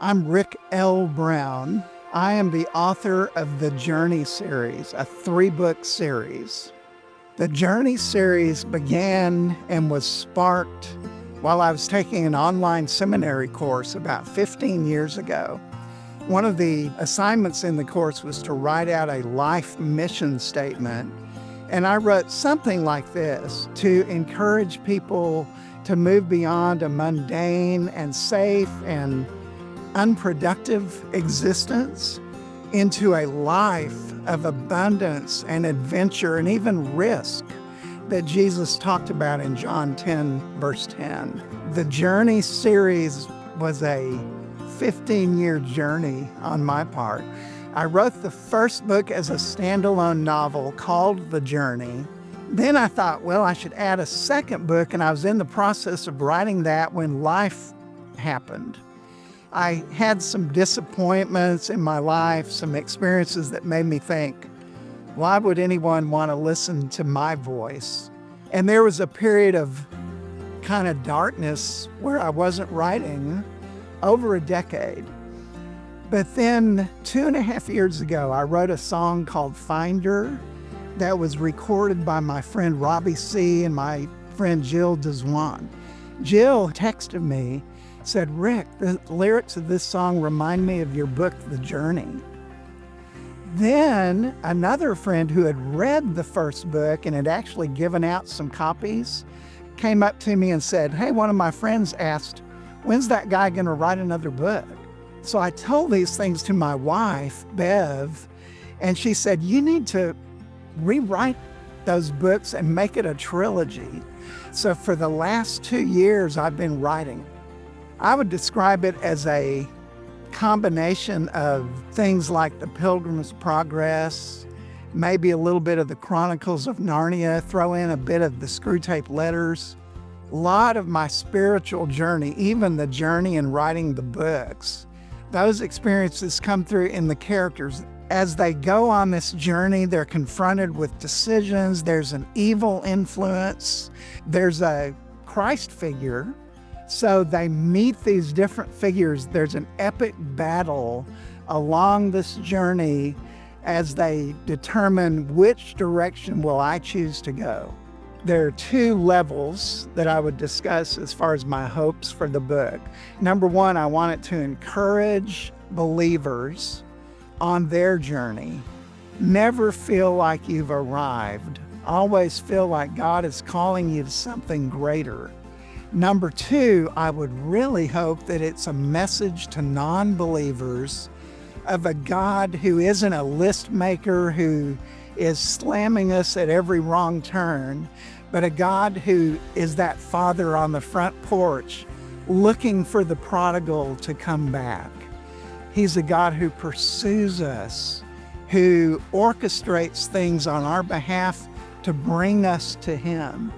I'm Rick L. Brown. I am the author of the Journey series, a 3-book series. The Journey series began and was sparked while I was taking an online seminary course about 15 years ago. One of the assignments in the course was to write out a life mission statement, and I wrote something like this: to encourage people to move beyond a mundane and safe and unproductive existence into a life of abundance and adventure and even risk that Jesus talked about in John 10, verse 10. The Journey series was a 15-year journey on my part. I wrote the first book as a standalone novel called The Journey. Then I thought, well, I should add a second book, and I was in the process of writing that when life happened. I had some disappointments in my life, some experiences that made me think, why would anyone want to listen to my voice? And there was a period of kind of darkness where I wasn't writing over a decade. But then 2.5 years ago, I wrote a song called Finder that was recorded by my friend Robbie C. and my friend Jill Deswan. Jill texted me, said, "Rick, the lyrics of this song remind me of your book, The Journey." Then another friend who had read the first book and had actually given out some copies came up to me and said, "Hey, one of my friends asked, when's that guy going to write another book?" So I told these things to my wife, Bev, and she said, "You need to rewrite those books and make it a trilogy." So for the last 2 years, I've been writing. I would describe it as a combination of things like The Pilgrim's Progress, maybe a little bit of the Chronicles of Narnia, throw in a bit of the Screwtape Letters. A lot of my spiritual journey, even the journey in writing the books, those experiences come through in the characters. As they go on this journey, they're confronted with decisions. There's an evil influence. There's a Christ figure. So they meet these different figures. There's an epic battle along this journey as they determine which direction will I choose to go. There are 2 levels that I would discuss as far as my hopes for the book. Number 1, I want it to encourage believers on their journey. Never feel like you've arrived. Always feel like God is calling you to something greater. Number 2, I would really hope that it's a message to non-believers of a God who isn't a list maker who is slamming us at every wrong turn, but a God who is that father on the front porch looking for the prodigal to come back. He's a God who pursues us, who orchestrates things on our behalf to bring us to Him.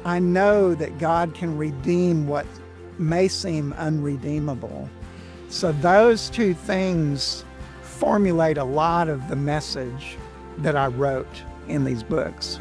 I know that God can redeem what may seem unredeemable. So those 2 things formulate a lot of the message that I wrote in these books.